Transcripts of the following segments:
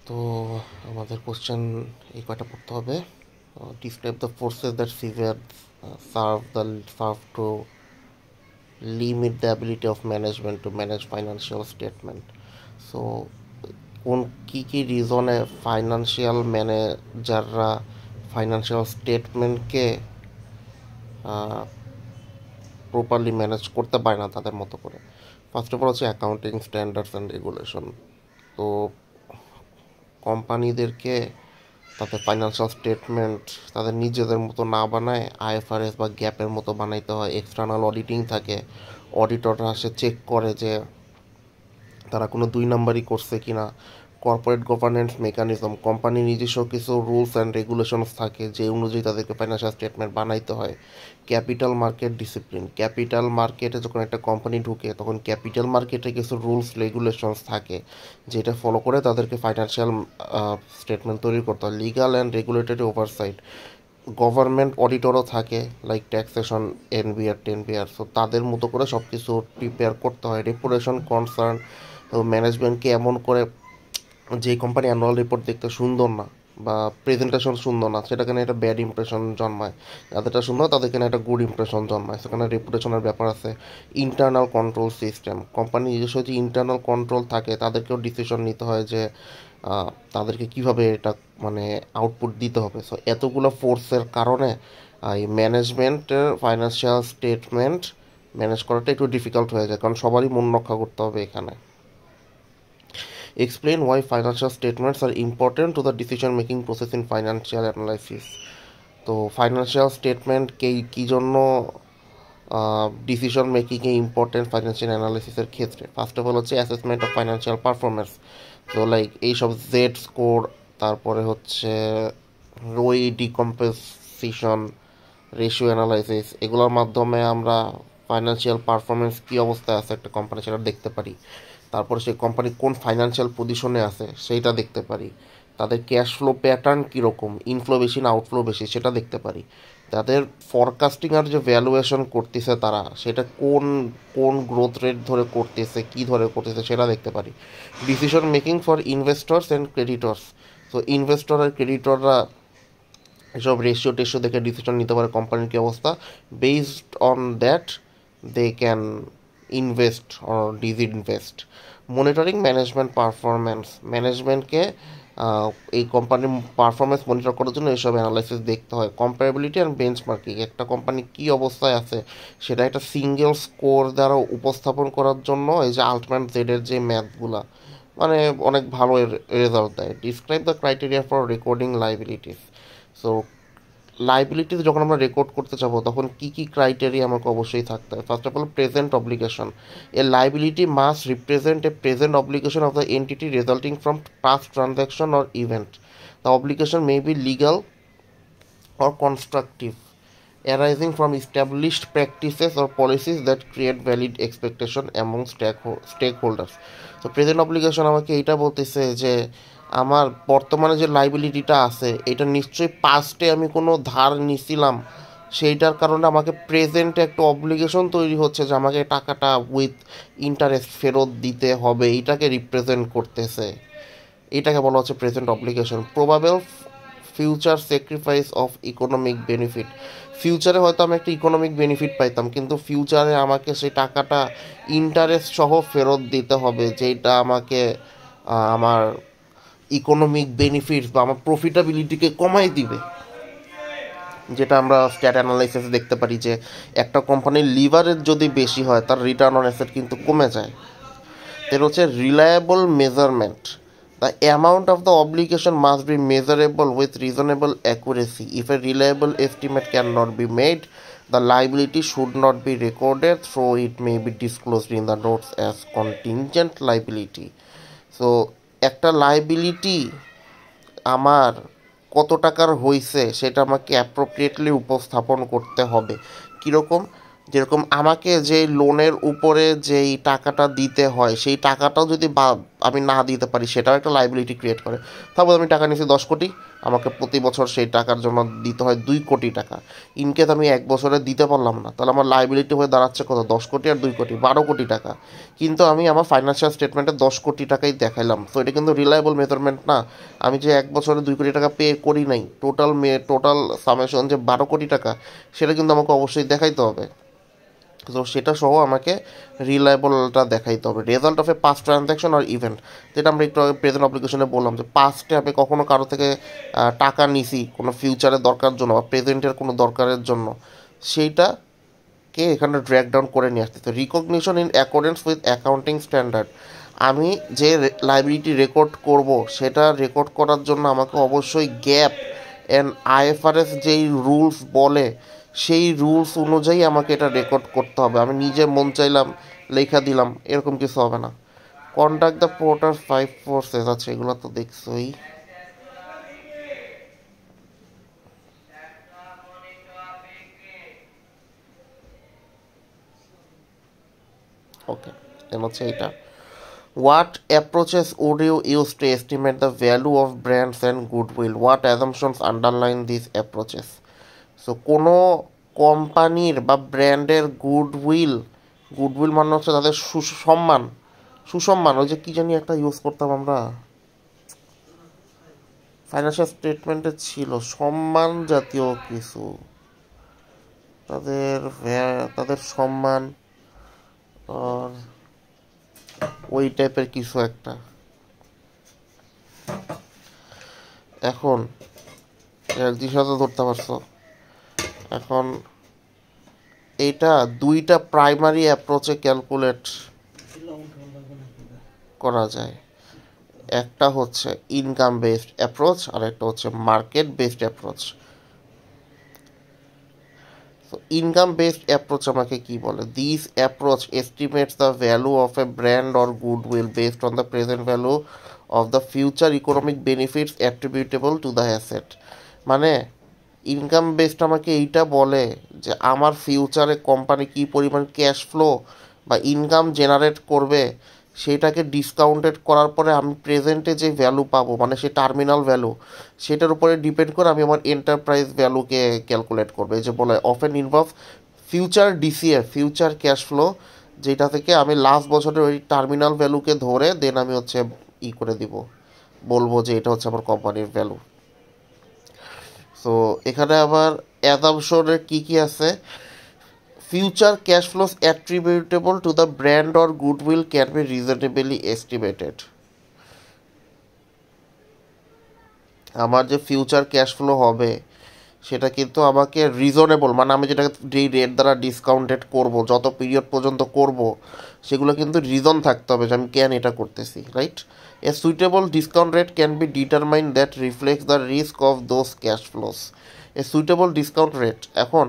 তো আমাদের কোশ্চেন এই কয়টা পড়তে হবে। Describe the forces that severe serve to limit the ability of management to manage financial statement. So কোন কী কী রিজনে ফাইন্যান্সিয়াল ম্যানেজাররা ফাইন্যান্সিয়াল স্টেটমেন্টকে প্রপারলি ম্যানেজ করতে পারে না তাদের মতো করে। ফার্স্ট অফ অল হচ্ছে অ্যাকাউন্টিং স্ট্যান্ডার্ডস অ্যান্ড রেগুলেশন। তো কোম্পানিদেরকে তাদের ফাইন্যান্সিয়াল স্টেটমেন্ট তাদের নিজেদের মতো না বানায় আইএফআরএস বা গ্যাপের মতো বানাইতে হয়। এক্সটার্নাল অডিটিং থাকে, অডিটররা আসে চেক করে যে তারা কোনো দুই নাম্বারই করছে কি না। কর্পোরেট গভর্নেন্স মেকানিজম, কোম্পানি নিজস্ব কিছু রুলস অ্যান্ড রেগুলেশনস থাকে যে অনুযায়ী তাদেরকে ফাইন্যান্সিয়াল স্টেটমেন্ট বানাইতে হয়। ক্যাপিটাল মার্কেট ডিসিপ্লিন, ক্যাপিটাল মার্কেটে যখন একটা কোম্পানি ঢুকে তখন ক্যাপিটাল মার্কেটে কিছু রুলস রেগুলেশনস থাকে যেটা ফলো করে তাদেরকে ফাইন্যান্সিয়াল স্টেটমেন্ট তৈরি করতে হয়। Legal and regulatory oversight, government অডিটরও থাকে লাইক ট্যাক্সেশন, এনবিআর, টেনবিআর। সো তাদের মতো করে সব কিছু প্রিপেয়ার করতে হয়। রেপুটেশন কনসার্ন, ম্যানেজমেন্টকে এমন করে যে কোম্পানি অ্যানুয়াল রিপোর্ট দেখতে সুন্দর না বা প্রেজেন্টেশন সুন্দর না সেটা কেন একটা ব্যাড ইমপ্রেশন জন্মায়, যাদেরটা সুন্দর তাদের কেন একটা গুড ইমপ্রেশন জন্মায়, সেখানে রেপুটেশনের ব্যাপার আছে। ইন্টারনাল কন্ট্রোল সিস্টেম, কোম্পানি নিজস্ব যে ইন্টারনাল কন্ট্রোল থাকে তাদেরকেও ডিসিশন নিতে হয় যে তাদেরকে কিভাবে এটা মানে আউটপুট দিতে হবে। সো এতগুলো ফোর্সের কারণে এই ম্যানেজমেন্টের ফাইন্যান্সিয়াল স্টেটমেন্ট ম্যানেজ করাটা একটু ডিফিকাল্ট হয়ে যায়, কারণ সবারই মন রক্ষা করতে হবে এখানে। Explain why financial statements are important to the decision making process in financial analysis. তো ফাইন্যান্সিয়াল স্টেটমেন্ট কী জন্য ডিসিশন মেকিংয়ে ইম্পর্টেন্ট ফাইন্যান্সিয়াল অ্যানালাইসিসের ক্ষেত্রে। ফার্স্ট অফ অল হচ্ছে অ্যাসেসমেন্ট অফ ফাইন্যান্সিয়াল পারফরমেন্স। তো লাইক এইসব জেড স্কোর, তারপরে হচ্ছে রোই ডিকম্পোজিশন, রেশিও অ্যানালাইসিস, এগুলোর মাধ্যমে আমরা ফাইন্যান্সিয়াল পারফরমেন্স কী অবস্থায় আছে একটা কোম্পানি সেটা দেখতে পারি। তারপরে সেই কোম্পানি কোন ফাইন্যান্সিয়াল পজিশনে আছে সেইটা দেখতে পারি। তাদের ক্যাশ ফ্লো প্যাটার্ন কীরকম, ইনফ্লো বেশি না আউটফ্লো বেশি সেটা দেখতে পারি। তাদের ফরকাস্টিং আর যে ভ্যালুয়েশন করতেছে তারা সেটা কোন কোন গ্রোথ রেট ধরে করতেছে, কী ধরে করতেছে সেটা দেখতে পারি। Decision making for investors and creditors. So investor আর ক্রেডিটররা এসব রেশিও টেশিও দেখে ডিসিশন নিতে পারে কোম্পানির কী অবস্থা। Based on that they can invest or disinvest. Monitoring management performance, ম্যানেজমেন্টকে এই কোম্পানির পারফরমেন্স মনিটর করার জন্য এইসব অ্যানালাইসিস দেখতে হয়। কম্পারেবিলিটি অ্যান্ড বেঞ্চমার্কিং, একটা কোম্পানি কী অবস্থায় আছে সেটা একটা সিঙ্গেল স্কোর দ্বারা উপস্থাপন করার জন্য এই যে আলটিমেট জেডের যে ম্যাথগুলা মানে অনেক ভালো রেজাল্ট দেয়। Describe the criteria for recording liabilities. So liabilities যখন আমরা রেকর্ড করতে যাবো তখন কী কী ক্রাইটেরিয়া আমাকে অবশ্যই থাকতে হয়। First of all present obligation, A liability must represent a present obligation of the entity resulting from past transaction or event. The obligation may be legal or constructive, arising from established practices or policies that create valid expectation among stakeholders. তো present obligation আমাকে এইটা বলতেছে যে আমার বর্তমানে যে লাইবিলিটিটা আছে এটা নিশ্চয়ই পাস্টে আমি কোনো ধার নিছিলাম, সেইটার কারণে আমাকে প্রেজেন্টে একটা অব্লিগেশন তৈরি হচ্ছে যে আমাকে টাকাটা উইথ ইন্টারেস্ট ফেরত দিতে হবে, এইটাকে রিপ্রেজেন্ট করতেছে। এটাকে বলা হচ্ছে present obligation. Probable future sacrifice of economic benefit, ফিউচারে হয়তো আমি একটা ইকোনমিক বেনিফিট পাইতাম কিন্তু ফিউচারে আমাকে সেই টাকাটা ইন্টারেস্ট সহ ফেরত দিতে হবে, যেটা আমাকে আমার ইকোনমিক বেনিফিটস বা আমার প্রফিটাবিলিটিকে কমাই দিবে। যেটা আমরা স্ট্যাট অ্যানালাইসিস দেখতে পারি যে একটা কোম্পানির লিভারেজ যদি বেশি হয় তার রিটার্ন অন অ্যাসেট কিন্তু কমে যায়। এর হচ্ছে reliable measurement, the amount of the obligation must be measurable with reasonable accuracy. If a reliable estimate cannot be made, the liability should not be recorded, so it may be disclosed in the notes as contingent liability. So একটা liability আমার কত টাকার হয়েছে সেটা আমাকে appropriately উপস্থাপন করতে হবে। কীরকম, যেরকম আমাকে যে লোনের উপরে যেই টাকাটা দিতে হয় সেই টাকাটাও যদি আমি না দিতে পারি, সেটাও একটা লাইবিলিটি ক্রিয়েট করে। তারপর আমি টাকা নিয়েছি 10 কোটি, আমাকে প্রতি বছর সেই টাকার জন্য দিতে হয় 2 কোটি টাকা। ইনকেস আমি 1 বছরে দিতে পারলাম না, তাহলে আমার লাইবিলিটি হয়ে দাঁড়াচ্ছে কত, 10 কোটি আর 2 কোটি, 12 কোটি টাকা। কিন্তু আমি আমার ফাইন্যান্সিয়াল স্টেটমেন্টে 10 কোটি টাকাই দেখাইলাম, তো এটা কিন্তু রিলায়েবল মেজারমেন্ট না। আমি যে 1 বছরে 2 কোটি টাকা পে করি নাই, টোটাল সামেশন যে 12 কোটি টাকা, সেটা কিন্তু আমাকে অবশ্যই দেখাইতে হবে। তো সেটা সহ আমাকে রিলায়েবলটা দেখাইতে হবে, result of a past transaction আর ইভেন্ট। যেটা আমরা একটু আগে প্রেজেন্ট অ্যাপ্লিকেশনে বললাম যে পাস্টে আমি কখনো কারো থেকে টাকা নিছি কোনো ফিউচারের দরকার জন্য বা প্রেজেন্টের কোনো দরকারের জন্য, সেইটাকে এখানে ড্র্যাগ ডাউন করে নিয়ে আসতে। তো recognition in accordance with accounting standard, আমি যে লাইবিলিটি রেকর্ড করব, সেটা রেকর্ড করার জন্য আমাকে অবশ্যই গ্যাপ অ্যান্ড আইএফআরএস যেই রুলস বলে, সেই রুলস অনুযায়ী আমাকে এটা রেকর্ড করতে হবে। আমি নিজে মন চাইলাম লেখা দিলাম, এরকম কিছু হবে না। কন্ডাক্ট দ্য পোর্টার 5 ফোর্সেস, আচ্ছা এগুলো তো দেখছোই। ওকে, দেন হচ্ছে এইটা, what approaches would you use to estimate the value of brands and goodwill, what assumptions underline this approaches. So কোনো কোম্পানির বা ব্র্যান্ডের গুডউইল মানে হচ্ছে তাদের সুসম্মান, সুসম্মান, ওই যে কী জানি একটা ইউজ করতাম আমরা, ফাইন্যান্সিয়াল স্টেটমেন্টে ছিল সম্মান জাতীয় কিছু, তাদের সম্মান আর ওই টাইপের কিছু একটা। এখন এক জিনিস ধরতে পারছো, এখন এইটা দুইটা প্রাইমারি অ্যাপ্রোচে ক্যালকুলেট করা যায়। একটা হচ্ছে ইনকাম বেসড অ্যাপ্রোচ আর একটা হচ্ছে মার্কেট বেসড অ্যাপ্রোচ। তো ইনকাম বেসড অ্যাপ্রোচ আমাকে কি বলে, this approach estimates the value of A brand or goodwill based on the present value of the future economic benefits অ্যাট্রিবিউটেবল to the asset. মানে income based আমাকে এইটা বলে যে আমার ফিউচারে কোম্পানি কী পরিমাণ ক্যাশ ফ্লো বা ইনকাম জেনারেট করবে, সেটাকে ডিসকাউন্টেড করার পরে আমি প্রেজেন্টে যে ভ্যালু পাবো, মানে সে টার্মিনাল ভ্যালু, সেটার উপরে ডিপেন্ড করে আমি আমার এন্টারপ্রাইজ ভ্যালুকে ক্যালকুলেট করবো। এই যে বলে often involve future DCF, future cash flow, যেটা থেকে আমি লাস্ট বছরের ওই টার্মিনাল ভ্যালুকে ধরে দেন আমি হচ্ছে করে দিব, বলবো যে এটা হচ্ছে আমার কোম্পানির ভ্যালু। সো এখানে আবার অ্যাজাম্পশনের কী কী আছে, future cash flows অ্যাট্রিবিউটেবল to the brand or goodwill can be reasonably estimated. আমার যে ফিউচার ক্যাশ ফ্লো হবে সেটা কিন্তু আমাকে রিজনেবল, মানে আমি যেটা যেই রেট দ্বারা ডিসকাউন্টেড করব, যত পিরিয়ড পর্যন্ত করব, সেগুলো কিন্তু রিজন থাকতে হবে যে আমি কেন এটা করতেছি, right? A suitable discount rate can be determine that reflects the risk of those cash flows. A suitable discount rate, এখন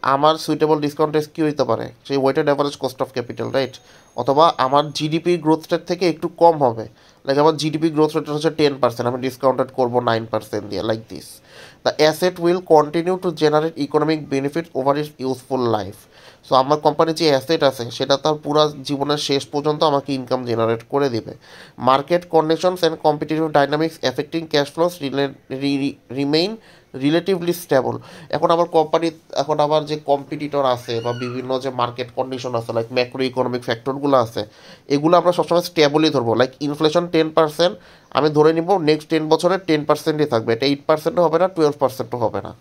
আমার সুইটেবল ডিসকাউন্ট রেট কী হইতে পারে, সেই weighted average cost of capital, right? অথবা আমার জিডিপি গ্রোথ রেট থেকে একটু কম হবে, লাইক আমার জিডিপি গ্রোথ রেট হচ্ছে 10%, আমি ডিসকাউন্টেড করবো 9% দিয়ে, like this. The asset will continue to generate economic benefit over it's useful life. So আমার কোম্পানির যে অ্যাসেট আছে সেটা তার পুরো জীবনের শেষ পর্যন্ত আমাকে ইনকাম জেনারেট করে দিবে। Market conditions and competitive dynamics affecting cash flows remain relatively stable. এখন আমার কোম্পানি, এখন আমার যে কম্পিটিটর আছে বা বিভিন্ন যে মার্কেট কন্ডিশন আছে, লাইক ম্যাক্রো ইকোনমিক ফ্যাক্টরগুলো আছে, এগুলো আমরা সবসময় স্টেবলই ধরবো। লাইক ইনফ্লেশন 10%, আমি ধরে নিব নেক্সট 10 বছরে 10%ই থাকবে, এটা 8%ও হবে না, 12%ও হবে না।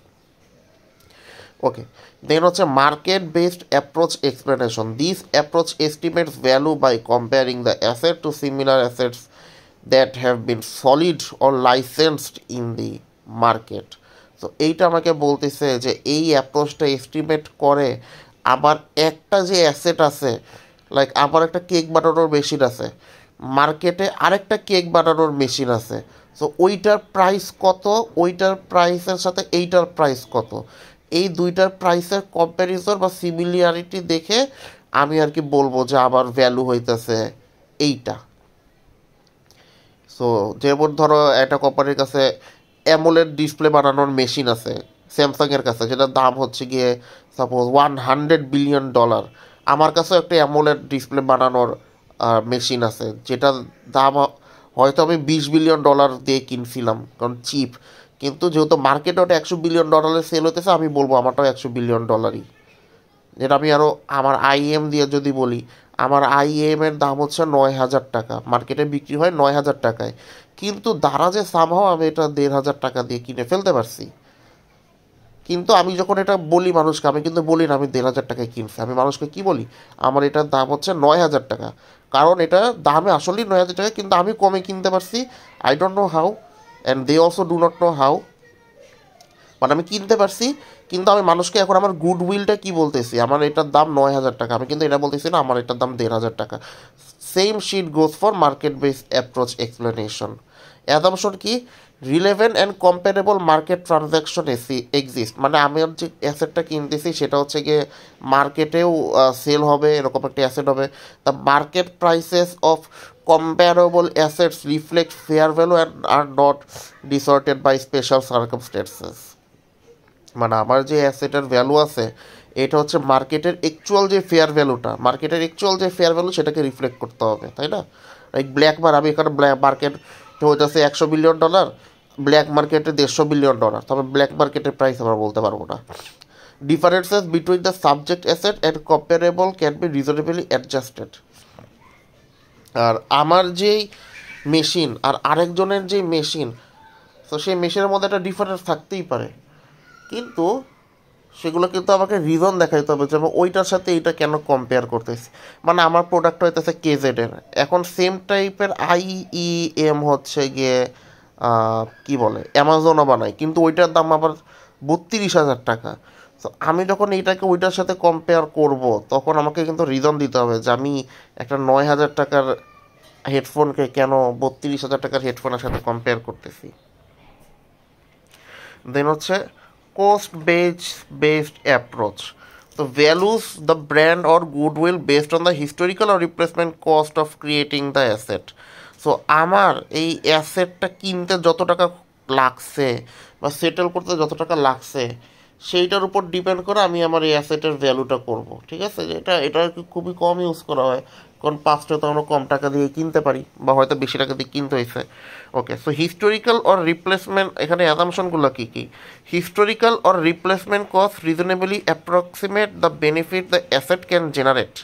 ওকে, দেন হচ্ছে market based approach explanation, this approach estimates value by comparing the asset to similar assets that have been sold or licensed in the market. তো এইটা আমাকে বলতেছে যে এই অ্যাপ্রোচটা এস্টিমেট করে আবার একটা যে অ্যাসেট আছে, লাইক আমার একটা কেক বানানোর মেশিন আছে, মার্কেটে আরেকটা কেক বানানোর মেশিন আছে, সো ওইটার প্রাইস কত, ওইটার প্রাইসের সাথে এইটার প্রাইস কত, এই দুইটার প্রাইসের কম্প্যারিজন বা সিমিলারিটি দেখে আমি আর কি বলবো যে আমার ভ্যালু হইতেছে এইটা। সো যেমন ধরো একটা কোম্পানির কাছে অ্যামোলেড ডিসপ্লে বানানোর মেশিন আছে স্যামসাংয়ের কাছে, যেটার দাম হচ্ছে গিয়ে সাপোজ $100 বিলিয়ন। আমার কাছেও একটা অ্যামোলেড ডিসপ্লে বানানোর মেশিন আছে যেটার দাম হয়তো আমি $20 বিলিয়ন দিয়ে কিনছিলাম কারণ চিপ, কিন্তু যেহেতু মার্কেটে ওটা $100 বিলিয়ন সেল হতেছে, আমি বলবো আমারটাও $100 বিলিয়ন। যেটা আমি আরও আমার আইএম দিয়ে যদি বলি, আমার আইএম এর দাম হচ্ছে 9,000 টাকা, মার্কেটে বিক্রি হয় 9,000 টাকায়, কিন্তু দারাজে সামহাও আমি এটা 1,500 টাকা দিয়ে কিনে ফেলতে পারছি। কিন্তু আমি যখন এটা বলি মানুষকে, আমি কিন্তু বলি না আমি 1,500 টাকায় কিনছি, আমি মানুষকে কি বলি, আমার এটার দাম হচ্ছে 9,000 টাকা, কারণ এটা দামে আসলেই 9,000 টাকা, কিন্তু আমি কমে কিনতে পারছি। I don't know how, and they also do not know how, মানে আমি কিনতে পারছি। কিন্তু আমি মানুষকে এখন আমার গুড উইলটা কী বলতেছি, আমার এটার দাম 9,000 টাকা, আমি কিন্তু এটা বলতেছি না আমার এটার দাম 1,500 টাকা। Same sheet goes for market base approach explanation. Assumption কি, relevant and comparable market transaction exist, মানে আমি যে অ্যাসেটটা কিনতেছি সেটা হচ্ছে গিয়ে মার্কেটেও সেল হবে, এরকম একটা অ্যাসেট হবে। The market prices of comparable assets reflect fair value and are not distorted by special circumstances. মানে আমার যে অ্যাসেটের ভ্যালু আছে, এটা হচ্ছে মার্কেটের অ্যাকচুয়াল যে ফেয়ার ভ্যালুটা, মার্কেটের অ্যাকচুয়াল যে ফেয়ার ভ্যালু সেটাকে রিফ্লেক্ট করতে হবে, তাই না? লাইক ব্ল্যাক আমি এখানে মার্কেট হইতেছে $100 বিলিয়ন, ব্ল্যাক মার্কেটে $150 বিলিয়ন, তবে ব্ল্যাক মার্কেটের প্রাইস আমরা বলতে পারবো না। Differences between the subject asset and comparable can be reasonably adjusted. আর আমার যেই মেশিন আর আরেকজনের যেই মেশিন, তো সেই মেশিনের মধ্যে একটা ডিফারেন্স থাকতেই পারে, কিন্তু সেগুলো কিন্তু আমাকে রিজন দেখাইতে হবে যে আমি ওইটার সাথে এইটা কেন কম্পেয়ার করতেছি। মানে আমার প্রোডাক্ট হইতেছে কেজেডের, এখন সেম টাইপের আইইএম হচ্ছে গিয়ে কি বলে অ্যামাজনও বানায়, কিন্তু ওইটার দাম আবার 32,000 টাকা। তো আমি যখন এইটাকে ওইটার সাথে কম্পেয়ার করব, তখন আমাকে কিন্তু রিজন দিতে হবে যে আমি একটা 9,000 টাকার হেডফোনকে কেন 32,000 টাকার হেডফোনের সাথে কম্পেয়ার করতেছি। দেন হচ্ছে cost based approach. So values the brand or goodwill based on the historical or replacement cost of creating the asset. So আমার এই অ্যাসেটটা কিনতে যত টাকা লাগছে বা সেটেল করতে যত টাকা লাগছে, সেইটার উপর ডিপেন্ড করে আমি আমার এই অ্যাসেটের ভ্যালুটা করব। ঠিক আছে, এটা এটা খুবই কম ইউজ করা হয়, কারণ পাঁচটা তো আমরা কম টাকা দিয়ে কিনতে পারি বা হয়তো বেশি টাকা দিয়ে কিনতে হয়েছে। Okay, so historical or replacement, এখানে অ্যাজাম্পশনগুলো কী কী, historical or replacement cost reasonably approximate the benefit the asset can generate.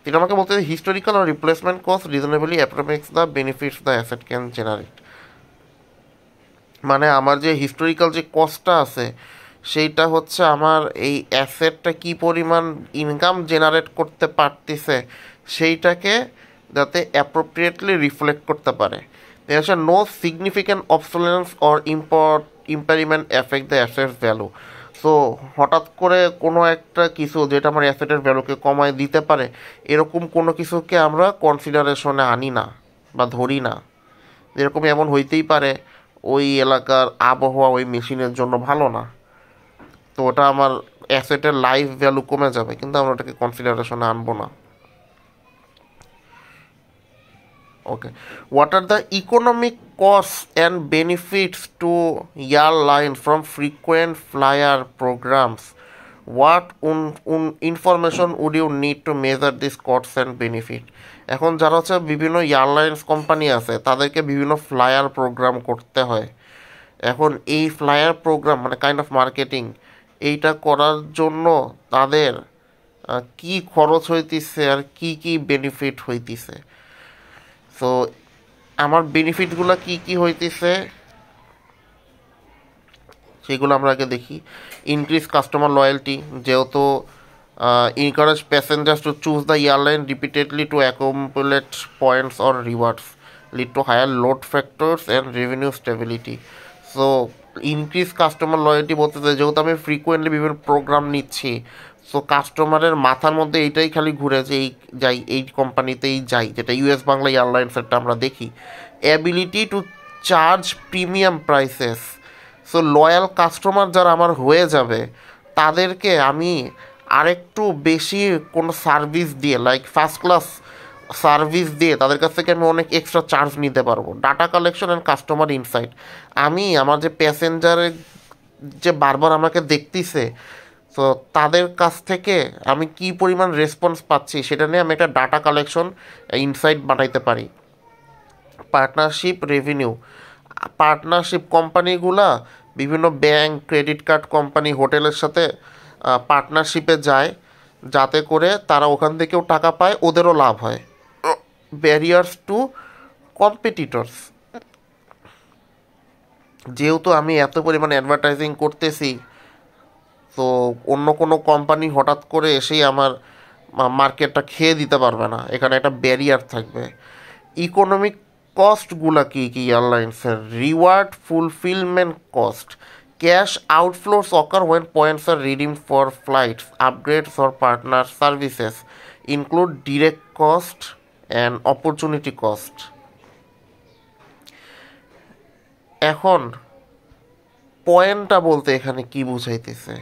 তিনি আমাকে বলতে historical or replacement cost reasonably approximates the benefits the asset can generate, মানে আমার যে হিস্টোরিক্যাল যে কস্টটা আছে সেইটা হচ্ছে আমার এই অ্যাসেটটা কি পরিমাণ ইনকাম জেনারেট করতে পারতেছে সেইটাকে যাতে অ্যাপ্রোপ্রিয়েটলি রিফ্লেক্ট করতে পারে। হচ্ছে no significant obsolescence or impairment effect the assets value. So হঠাৎ করে কোনো একটা কিছু যেটা আমার অ্যাসেটের ভ্যালুকে কমায় দিতে পারে, এরকম কোনো কিছুকে আমরা কনসিডারেশনে আনি না বা ধরি না। যেরকম এমন হইতেই পারে ওই এলাকার আবহাওয়া ওই মেশিনের জন্য ভালো না, তো ওটা আমার অ্যাসেটের লাইফ ভ্যালু কমে যাবে, কিন্তু আমরা ওটাকে কনসিডারেশনে আনবো না। Okay, what are the economic cost and benefits to airline from frequent flyer programs, what information would you need to measure this cost and benefit. এখন যারা হচ্ছে বিভিন্ন এয়ারলাইন্স কোম্পানি আছে তাদেরকে বিভিন্ন ফ্লায়ার প্রোগ্রাম করতে হয়। এখন এই ফ্লায়ার প্রোগ্রাম মানে কাইন্ড অফ মার্কেটিং, এইটা করার জন্য তাদের কি খরচ হইতেছে আর কি কি বেনিফিট হইতেছে। সো আমার বেনিফিটগুলো কি কি হইতেছে সেগুলো আমরা আগে দেখি। ইনক্রিজ কাস্টমার লয়্যালটি, যেহেতু encourage passengers to choose the airline repeatedly to accumulate points or rewards, lead to higher load factors and revenue stability. So increase customer loyalty বলতে যেহেতু আমি ফ্রিকুয়েন্টলি বিভিন্ন প্রোগ্রাম নিচ্ছি, সো কাস্টমারের মাথার মধ্যে এইটাই খালি ঘুরে যে এই যাই এই কোম্পানিতেই যাই, যেটা ইউএস বাংলা এয়ারলাইন্সেরটা আমরা দেখি। Ability to charge premium prices, so loyal customer যারা আমার হয়ে যাবে তাদেরকে আমি আরেকটু বেশি কোনো সার্ভিস দিয়ে লাইক ফার্স্ট ক্লাস সার্ভিস দিয়ে তাদের কাছ থেকে আমি অনেক এক্সট্রা চার্জ নিতে পারবো। Data collection and customer insight, আমি আমার যে প্যাসেঞ্জারের যে বারবার আমাকে দেখতেছে, তো তাদের কাছ থেকে আমি কি পরিমাণ রেসপন্স পাচ্ছি সেটা নিয়ে আমি একটা ডাটা কালেকশন ইনসাইট বানাইতে পারি। Partnership revenue. পার্টনারশিপ কোম্পানিগুলা বিভিন্ন ব্যাংক, ক্রেডিট কার্ড কোম্পানি, হোটেলের সাথে পার্টনারশিপে যায়, যাতে করে তারা ওখান থেকেও টাকা পায়, ওদেরও লাভ হয়। ব্যারিয়ার্স টু কম্পিটিটরস, যেহেতু আমি এত পরিমাণে অ্যাডভার্টাইজিং করতেছি, তো অন্য কোনো কোম্পানি হঠাৎ করে এসেই আমার মার্কেটটা খেয়ে দিতে পারবে না, এখানে একটা ব্যারিয়ার থাকবে। ইকোনমিক কস্টগুলা কী কী এয়ারলাইন্সের? Reward fulfilment cost, cash outflows occur when points are redeem for flights, upgrades or partner services, include direct cost and opportunity cost. এখন পয়েন্টটা বলতে এখানে কি বুঝাইতেছে?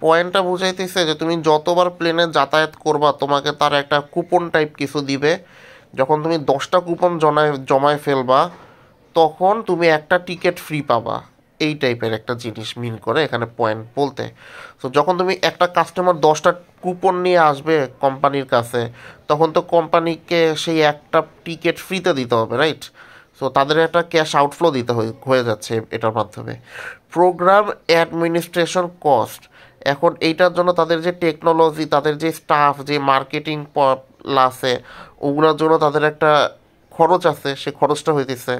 পয়েন্টটা বুঝাইতেছে যে তুমি যতবার প্লেনে যাতায়াত করবা, তোমাকে তার একটা কুপন টাইপ কিছু দিবে। যখন তুমি 10টা কুপন জমায় ফেলবা, তখন তুমি একটা টিকিট ফ্রি পাবা। এই টাইপের একটা জিনিস মিন করে এখানে পয়েন্ট বলতে। তো যখন তুমি একটা কাস্টমার 10টা কুপন নিয়ে আসবে কোম্পানির কাছে, তখন তো কোম্পানিকে সেই একটা টিকিট ফ্রিতে দিতে হবে, রাইট? সো তাদের একটা ক্যাশ আউটফ্লো দিতে হয়ে যাচ্ছে এটার মাধ্যমে। প্রোগ্রাম অ্যাডমিনিস্ট্রেশন কস্ট, এখন এইটার জন্য তাদের যে টেকনোলজি, তাদের যে স্টাফ, যে মার্কেটিং আছে, ওগুলোর জন্য তাদের একটা খরচ আছে, সে খরচটা হইতেছে।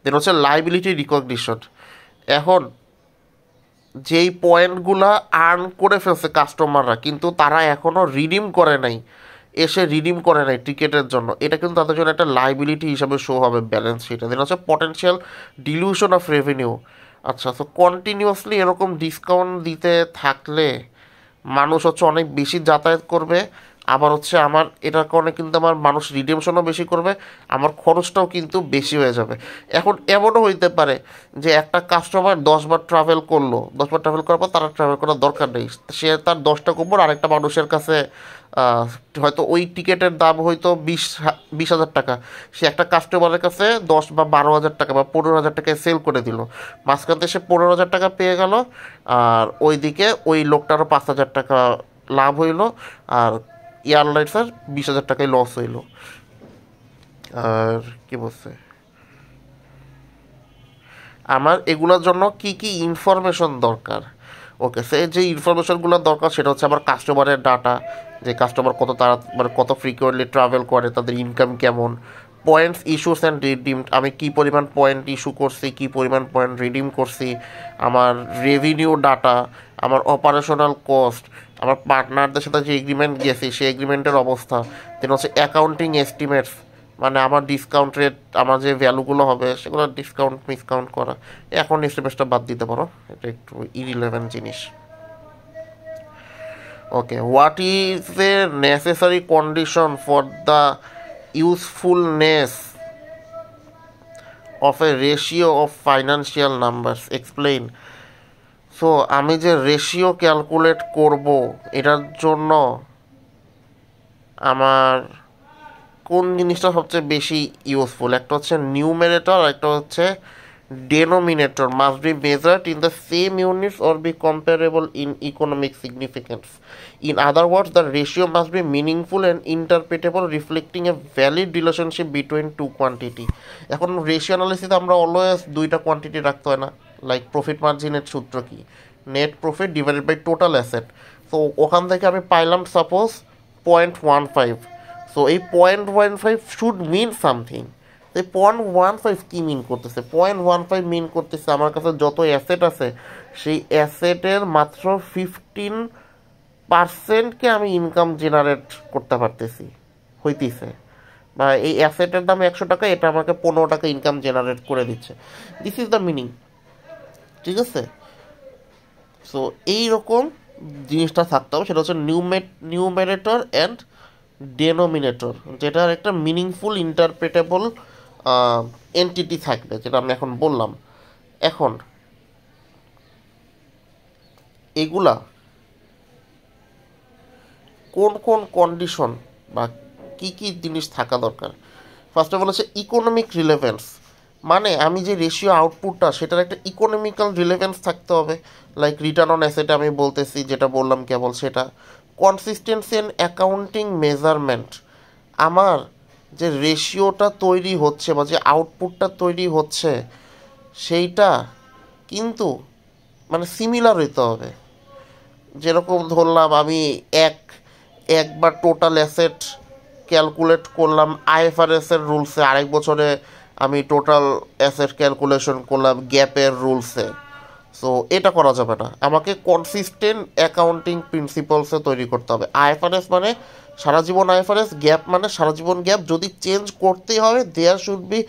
দেন হচ্ছে লাইবিলিটি রিকগনিশন। এখন যেই পয়েন্টগুলা আর্ন করে ফেলছে কাস্টমাররা, কিন্তু তারা এখনও রিডিম করে নাই, রিডিম করে নাই টিকেটের জন্য, এটা কিন্তু তাদের জন্য একটা লাইবিলিটি হিসাবে শো হবে ব্যালেন্স শিটে। দেন হচ্ছে পটেনশিয়াল ডিলিউশন অফ রেভিনিউ। আচ্ছা, তো কন্টিনিউয়াসলি এরকম ডিসকাউন্ট দিতে থাকলে মানুষ হচ্ছে অনেক বেশি যাতায়াত করবে, আবার হচ্ছে আমার এটার কারণে কিন্তু আমার মানুষ রিডেমশনও বেশি করবে, আমার খরচটাও কিন্তু বেশি হয়ে যাবে। এখন এমনও হইতে পারে যে একটা কাস্টমার 10বার ট্রাভেল করলো, 10বার ট্রাভেল করার পর তার ট্রাভেল করার দরকার নেই, সে তার 10টা কুপন আরেকটা মানুষের কাছে, হয়তো ওই টিকিটের দাম হয়তো 20,000 টাকা, সে একটা কাস্টমারের কাছে 10 বা 12,000 টাকা বা 15,000 টাকায় সেল করে দিল, মাঝখান থেকে সে 15,000 টাকা পেয়ে গেল, আর ওইদিকে ওই লোকটারও 5,000 টাকা লাভ হইল, আর এয়ারলাইন্সের 20,000 টাকায় লস হইল। আর কি বলছে, আমার এগুলোর জন্য কি কি ইনফরমেশন দরকার? ওকে, সে যে ইনফরমেশনগুলো দরকার সেটা হচ্ছে আমার কাস্টমারের ডাটা, যে কাস্টমার কত তারা মানে কত ফ্রিকোয়েন্টলি ট্রাভেল করে, তাদের ইনকাম কেমন, পয়েন্টস ইস্যুস অ্যান্ড রিডিম, আমি কী পরিমাণ পয়েন্ট ইস্যু করছি, কী পরিমাণ পয়েন্ট রিডিম করছি, আমার রেভিনিউ ডাটা, আমার অপারেশনাল কস্ট, আমার পার্টনারদের সাথে যে এগ্রিমেন্ট গেছি সেই এগ্রিমেন্টের অবস্থা, দেন হচ্ছে অ্যাকাউন্টিং এস্টিমেটস, মানে আমার ডিসকাউন্ট রেট, আমার যে ভ্যালুগুলো হবে সেগুলো ডিসকাউন্ট মিসকাউন্ট করা। এখন এস্টিমেটসটা বাদ দিতে পারো, এটা একটু ইরিলেভেন্ট জিনিস। Okay, what is a necessary condition for the usefulness of a ratio of financial numbers, explain. So আমি যে রেশিও ক্যালকুলেট করব, এটার জন্য আমার কোন জিনিসটা সবচেয়ে বেশি ইউজফুল? একটা হচ্ছে নিউমেরেটর, আর একটা হচ্ছে denominator. Must be measured in the same units or be comparable in economic significance. In other words, the ratio must be meaningful and interpretable, reflecting a valid relationship between two quantity. এখন ratio অ্যানালিসিসে আমরা always দুইটা quantity রাখতে হয় না? Like profit মার্জিনের সূত্র কি? Net profit divided by total asset. তো ওখান থেকে আমি পাইলাম সাপোজ 0.15। সো এই 0.15 শুড মিন সামথিং। এই 0.15 কী মিন করতেছে? 0.15 মিন করতেছে আমার কাছে যত অ্যাসেট আছে সেই অ্যাসেটের মাত্র 15%কে আমি ইনকাম জেনারেট করতে পারতেছি, হইতেছে, বা এই অ্যাসেটের দাম 100 টাকা, এটা আমাকে 15 টাকা ইনকাম জেনারেট করে দিচ্ছে। দিস ইজ দ্য মিনিং, ঠিক আছে? সো এইরকম জিনিসটা থাকতে হবে, সেটা হচ্ছে নিউমেরেটর অ্যান্ড ডেনোমিনেটর, যেটার একটা মিনিংফুল ইন্টারপ্রেটেবল এন্টিটি থাকবে, যেটা আমি এখন বললাম। এখন এগুলা কোন কোন কন্ডিশন বা কি কি জিনিস থাকা দরকার? ফার্স্ট অফ অল হচ্ছে ইকোনমিক রিলেভেন্স, মানে আমি যে রেশিও আউটপুটটা সেটার একটা ইকোনমিক্যাল রিলেভেন্স থাকতে হবে। লাইক রিটার্ন অন অ্যাসেট আমি বলতেছি, যেটা বললাম কেবল সেটা। কনসিস্টেন্সি অ্যান্ড অ্যাকাউন্টিং মেজারমেন্ট, আমার যে রেশিওটা তৈরি হচ্ছে বা যে আউটপুটটা তৈরি হচ্ছে সেইটা কিন্তু মানে সিমিলার হইতে হবে। যেরকম ধরলাম আমি এক একবার টোটাল অ্যাসেট ক্যালকুলেট করলাম আইএফআরএস এর রুলসে, আরেক বছরে আমি টোটাল অ্যাসেট ক্যালকুলেশন করলাম গ্যাপের রুলসে। সো এটা করা যাবে না, আমাকে কনসিস্টেন্ট অ্যাকাউন্টিং প্রিন্সিপালসে তৈরি করতে হবে। আইএফআরএস মানে সারা জীবন আইএফআরএস, গ্যাপ মানে সারা জীবন গ্যাপ। যদি চেঞ্জ করতেই হবে, there should be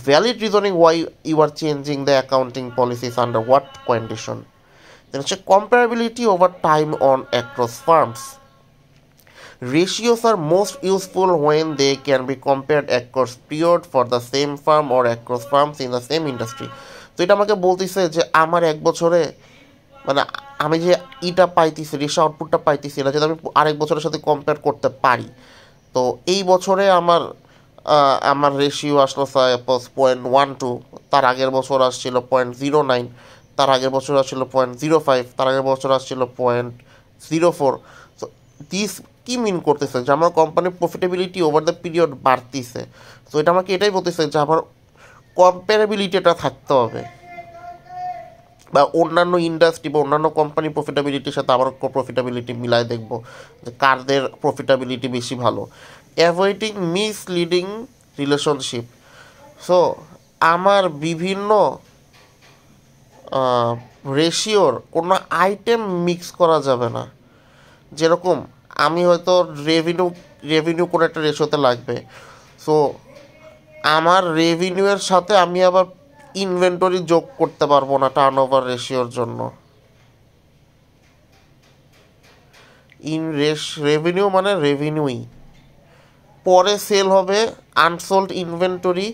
valid reasoning why you are changing the accounting policies under what condition. Then হচ্ছে comparability over time on across firms. Ratios are most useful when they can be compared across period for the same firm or across firms in the same industry. তো এটা আমাকে বলতেছে যে আমার এক বছরে মানে আমি যে ইটা পাইতেছি, রেশিও আউটপুটটা পাইতেছি, এটা যদি আমি আরেক বছরের সাথে কম্পেয়ার করতে পারি। তো এই বছরে আমার আমার রেশিও আসলো সাপোজ 0.12, তার আগের বছর আসছিল 0.09, তার আগের বছর আসছিল 0.05, তার আগের বছর আসছিল 0.04। তো দিস কি মিন করতেছে যে আমার কোম্পানির প্রফিটেবিলিটি ওভার দ্য পিরিয়ড বাড়তিছে। তো এটা আমাকে এটাই বলতেছে যে আমার কম্পারেবিলিটিটা থাকতে হবে, বা অন্যান্য ইন্ডাস্ট্রি বা অন্যান্য কোম্পানি প্রফিটেবিলিটির সাথে আমার প্রফিটেবিলিটি মিলায় দেখব যে কারদের প্রফিটেবিলিটি বেশি ভালো। Avoiding misleading relationship. সো আমার বিভিন্ন রেশিওর কোনো আইটেম মিক্স করা যাবে না। যেরকম আমি হয়তো রেভিনিউ কোনো একটা রেশিওতে লাগবে, সো আমার রেভিনিউয়ের সাথে আমি আবার ইনভেন্টরি যোগ করতে পারবো না টার্নওভার রেশিওর জন্য। রেভিনিউ মানে রেভিনিউই, পরে সেল হবে unsold inventory,